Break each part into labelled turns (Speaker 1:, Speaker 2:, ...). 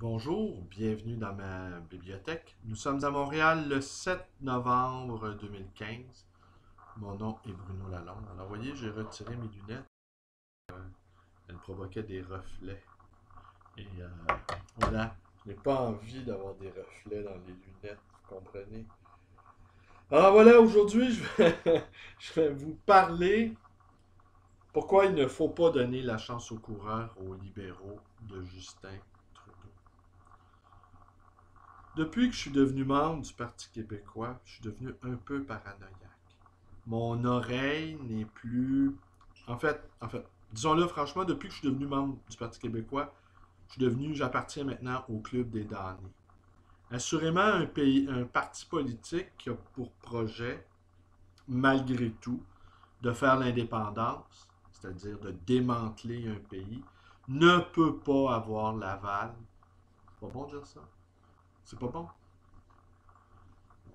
Speaker 1: Bonjour, bienvenue dans ma bibliothèque. Nous sommes à Montréal le 7 novembre 2015. Mon nom est Bruno Lalonde. Alors, vous voyez, j'ai retiré mes lunettes. Elles provoquaient des reflets. Et voilà, je n'ai pas envie d'avoir des reflets dans les lunettes, vous comprenez? Alors voilà, aujourd'hui, je vais vous parler pourquoi il ne faut pas donner la chance aux coureurs, aux libéraux de Justin Trudeau. Depuis que je suis devenu membre du Parti québécois, je suis devenu un peu paranoïaque. Mon oreille n'est plus... En fait, disons-le franchement, depuis que je suis devenu membre du Parti québécois, j'appartiens maintenant au club des damnés. Assurément, un parti politique qui a pour projet, malgré tout, de faire l'indépendance, c'est-à-dire de démanteler un pays, ne peut pas avoir l'aval. C'est pas bon de dire ça? C'est pas bon?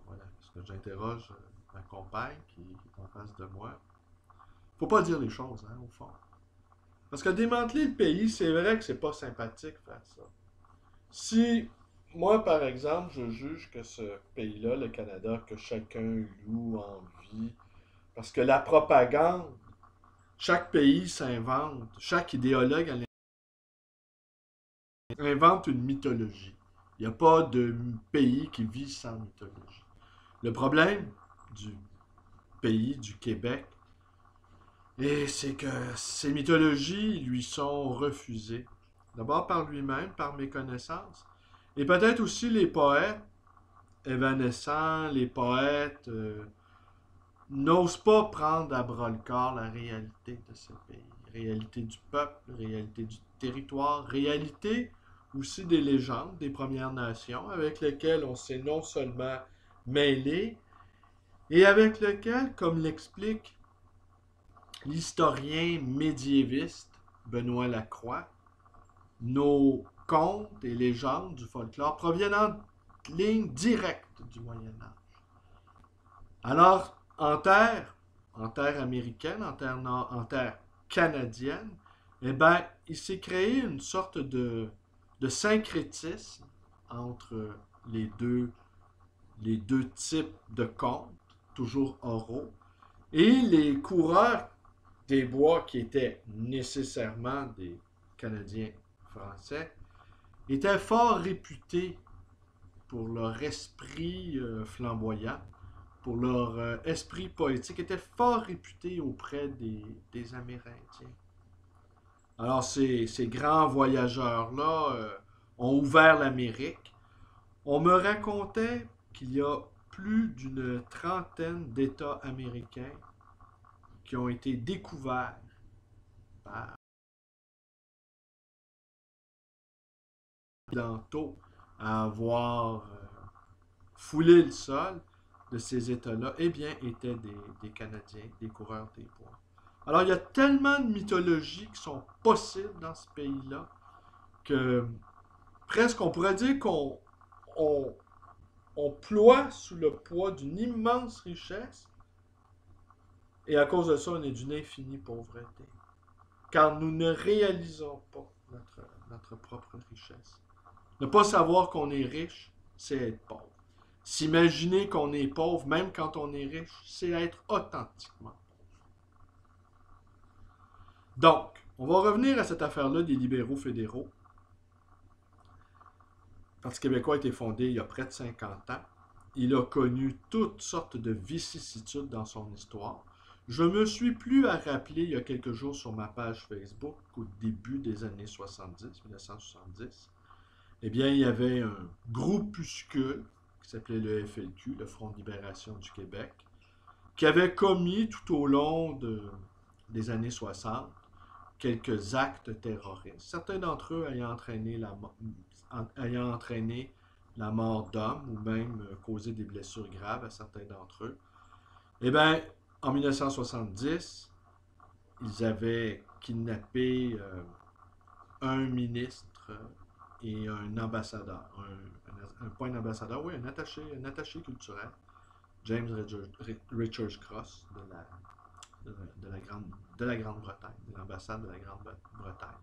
Speaker 1: Voilà, parce que j'interroge ma compagne qui est en face de moi. Faut pas dire les choses, hein, au fond. Parce que démanteler le pays, c'est vrai que c'est pas sympathique faire ça. Si moi, par exemple, je juge que ce pays-là, le Canada, que chacun loue, envie, parce que la propagande, chaque pays s'invente, chaque idéologue invente une mythologie. Il n'y a pas de pays qui vit sans mythologie. Le problème du pays, du Québec, et c'est que ces mythologies lui sont refusées. D'abord par lui-même, par mes connaissances, et peut-être aussi les poètes évanescents, les poètes n'osent pas prendre à bras le corps la réalité de ce pays. Réalité du peuple, réalité du territoire, réalité aussi des légendes des Premières Nations avec lesquelles on s'est non seulement mêlé, et avec lesquelles, comme l'explique l'historien médiéviste Benoît Lacroix, nos contes et légendes du folklore proviennent en ligne directe du Moyen Âge. Alors, en terre américaine, en terre canadienne, eh ben, il s'est créé une sorte de syncrétisme entre les deux, les deux types de contes, toujours oraux, et les coureurs des bois qui étaient nécessairement des Canadiens français étaient fort réputés pour leur esprit flamboyant, pour leur esprit poétique, étaient fort réputés auprès des Amérindiens. Alors ces grands voyageurs-là ont ouvert l'Amérique. On me racontait qu'il y a plus d'une trentaine d'États américains qui ont été découverts par occidentaux à avoir foulé le sol de ces États-là, eh bien, étaient des Canadiens, des coureurs des bois. Alors, il y a tellement de mythologies qui sont possibles dans ce pays-là que presque on pourrait dire on, on ploie sous le poids d'une immense richesse et à cause de ça, on est d'une infinie pauvreté. Car nous ne réalisons pas notre propre richesse. Ne pas savoir qu'on est riche, c'est être pauvre. S'imaginer qu'on est pauvre, même quand on est riche, c'est être authentiquement. Donc, on va revenir à cette affaire-là des libéraux fédéraux. Le Parti québécois a été fondé il y a près de 50 ans. Il a connu toutes sortes de vicissitudes dans son histoire. Je me suis plus à rappeler il y a quelques jours sur ma page Facebook qu'au début des années 70, 1970, eh bien, il y avait un groupuscule qui s'appelait le FLQ, le Front de libération du Québec, qui avait commis tout au long des années 60 quelques actes terroristes. Certains d'entre eux ayant entraîné la mort d'hommes ou même causé des blessures graves à certains d'entre eux. Eh bien, en 1970, ils avaient kidnappé un ministre et un ambassadeur, pas un ambassadeur, oui, un attaché culturel, James Richards Cross de la Grande-Bretagne, de l'ambassade de la Grande-Bretagne.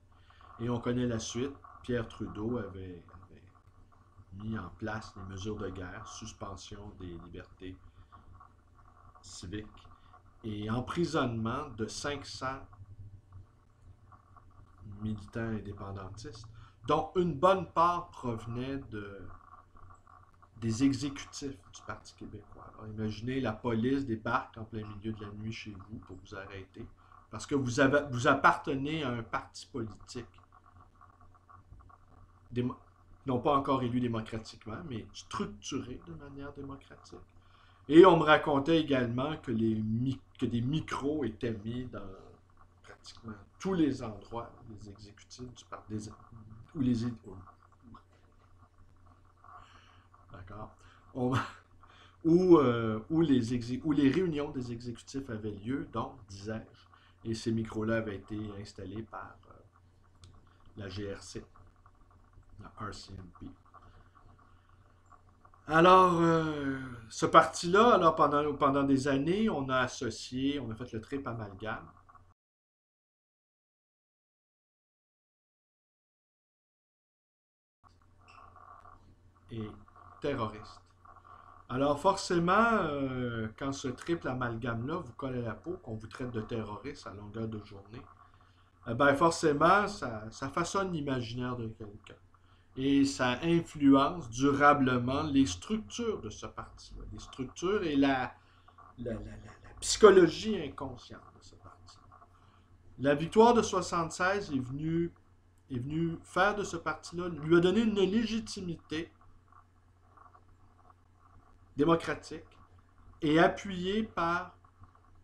Speaker 1: Et on connaît la suite. Pierre Trudeau avait mis en place les mesures de guerre, suspension des libertés civiques et emprisonnement de 500 militants indépendantistes, dont une bonne part provenait des exécutifs du Parti québécois. Alors, imaginez, la police débarque en plein milieu de la nuit chez vous pour vous arrêter, parce que vous appartenez à un parti politique, non pas encore élu démocratiquement, mais structuré de manière démocratique. Et on me racontait également que des micros étaient mis dans pratiquement tous les endroits, les exécutifs du parti, ou les... D'accord? Où les réunions des exécutifs avaient lieu, donc, disais-je, et ces micros-là avaient été installés par la GRC, la RCMP. Alors, ce parti-là, alors pendant des années, on a fait le trip amalgame. Et terroriste. Alors forcément, quand ce triple amalgame-là vous colle à la peau, qu'on vous traite de terroriste à longueur de journée, ben forcément, ça façonne l'imaginaire de quelqu'un. Et ça influence durablement les structures de ce parti-là, les structures et la psychologie inconsciente de ce parti. La victoire de 76 est venue faire de ce parti-là, lui a donné une légitimité démocratique et appuyée par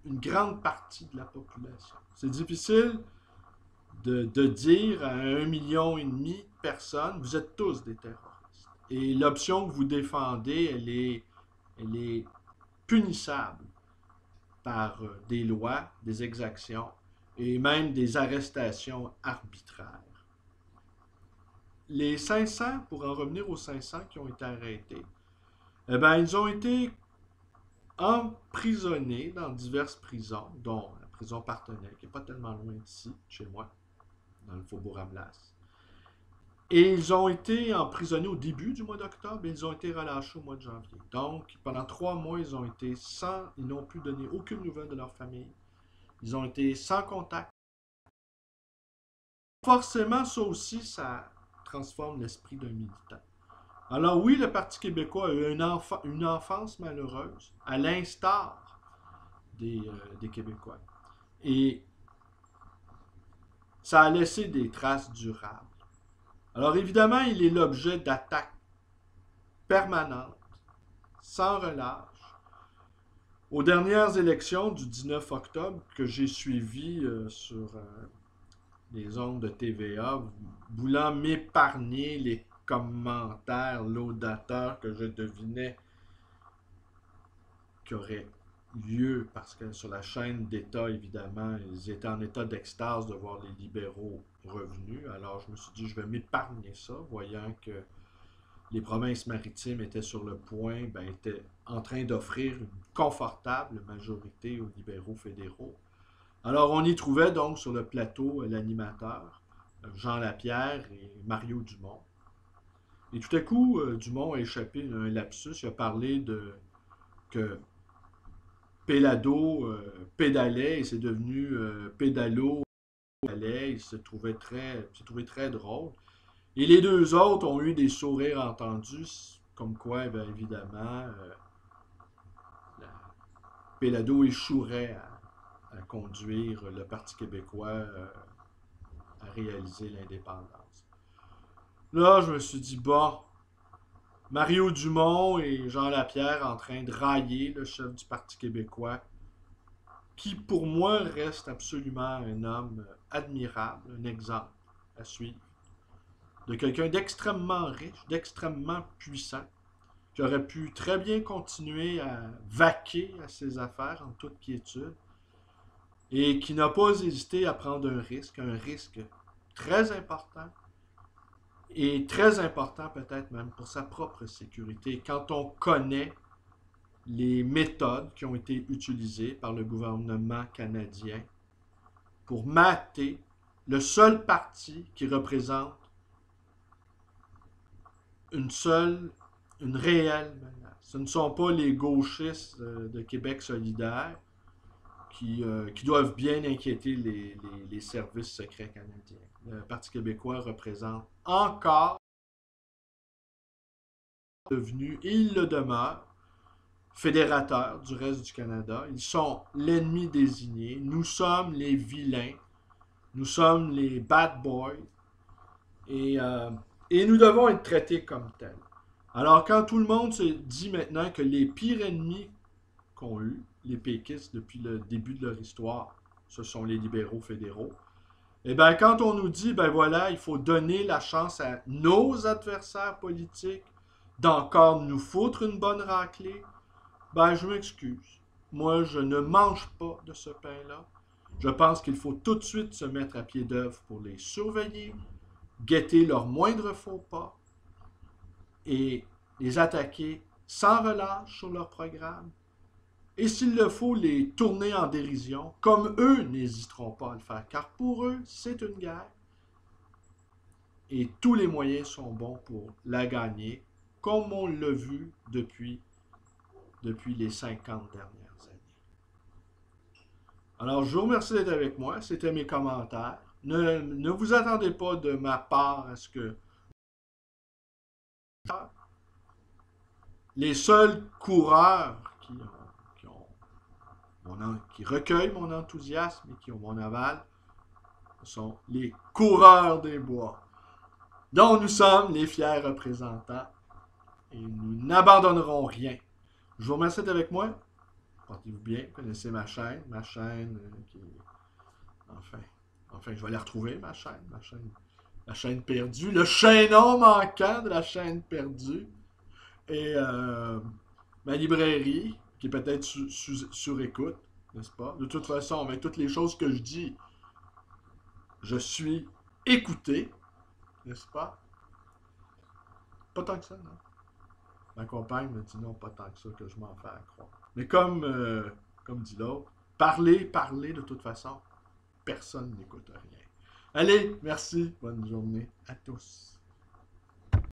Speaker 1: une grande partie de la population. C'est difficile de dire à 1,5 million de personnes, vous êtes tous des terroristes. Et l'option que vous défendez, elle est punissable par des lois, des exactions et même des arrestations arbitraires. Les 500, pour en revenir aux 500 qui ont été arrêtés, eh bien, ils ont été emprisonnés dans diverses prisons, dont la prison Partenay, qui n'est pas tellement loin d'ici, chez moi, dans le Faubourg Amblas. Et ils ont été emprisonnés au début du mois d'octobre et ils ont été relâchés au mois de janvier. Donc, pendant 3 mois, ils n'ont pu donner aucune nouvelle de leur famille. Ils ont été sans contact. Forcément, ça aussi, ça transforme l'esprit d'un militant. Alors oui, le Parti québécois a eu une enfance malheureuse, à l'instar des Québécois. Et ça a laissé des traces durables. Alors évidemment, il est l'objet d'attaques permanentes, sans relâche. Aux dernières élections du 19 octobre que j'ai suivies sur les ondes de TVA, voulant m'épargner les commentaires laudateurs que je devinais qui auraient lieu parce que sur la chaîne d'État, évidemment, ils étaient en état d'extase de voir les libéraux revenus. Alors je me suis dit, je vais m'épargner ça, voyant que les provinces maritimes étaient sur le point, étaient en train d'offrir une confortable majorité aux libéraux fédéraux. Alors on y trouvait donc sur le plateau l'animateur, Jean Lapierre et Mario Dumont. Et tout à coup, Dumont a échappé un lapsus, il a parlé que Pélado pédalait et c'est devenu Pédalo pédalait, il se trouvait très drôle. Et les deux autres ont eu des sourires entendus, comme quoi, évidemment, Pélado échouerait à conduire le Parti québécois à réaliser l'indépendance. Là, je me suis dit, Mario Dumont et Jean Lapierre en train de railler le chef du Parti québécois, qui pour moi reste absolument un homme admirable, un exemple à suivre, de quelqu'un d'extrêmement riche, d'extrêmement puissant, qui aurait pu très bien continuer à vaquer à ses affaires en toute quiétude, et qui n'a pas hésité à prendre un risque très important, et très important peut-être même pour sa propre sécurité, quand on connaît les méthodes qui ont été utilisées par le gouvernement canadien pour mater le seul parti qui représente une réelle menace. Ce ne sont pas les gauchistes de Québec solidaire qui doivent bien inquiéter les services secrets canadiens. Le Parti québécois représente encore devenu, et il le demeure, fédérateur du reste du Canada. Ils sont l'ennemi désigné. Nous sommes les vilains. Nous sommes les bad boys. Et nous devons être traités comme tels. Alors, quand tout le monde se dit maintenant que les pires ennemis qu'ont eu les péquistes depuis le début de leur histoire, ce sont les libéraux fédéraux, et bien, quand on nous dit, ben voilà, il faut donner la chance à nos adversaires politiques d'encore nous foutre une bonne raclée, ben je m'excuse. Moi, je ne mange pas de ce pain-là. Je pense qu'il faut tout de suite se mettre à pied d'œuvre pour les surveiller, guetter leurs moindres faux pas et les attaquer sans relâche sur leur programme. Et s'il le faut, les tourner en dérision, comme eux n'hésiteront pas à le faire, car pour eux, c'est une guerre. Et tous les moyens sont bons pour la gagner, comme on l'a vu depuis les 50 dernières années. Alors, je vous remercie d'être avec moi. C'était mes commentaires. Ne vous attendez pas de ma part à ce que les seuls coureurs qui recueillent mon enthousiasme et qui ont mon aval sont les coureurs des bois, dont nous sommes les fiers représentants, et nous n'abandonnerons rien. Je vous remercie d'être avec moi. Portez-vous bien, connaissez ma chaîne qui... Enfin, je vais la retrouver, ma chaîne perdue, le chaînon manquant de la chaîne perdue, et ma librairie, qui est peut-être sur écoute, n'est-ce pas? De toute façon, avec toutes les choses que je dis, je suis écouté, n'est-ce pas? Pas tant que ça, non? Ma compagne me dit non, pas tant que ça, que je m'en fais à croire. Mais comme dit l'autre, parler, de toute façon, personne n'écoute rien. Allez, merci, bonne journée à tous.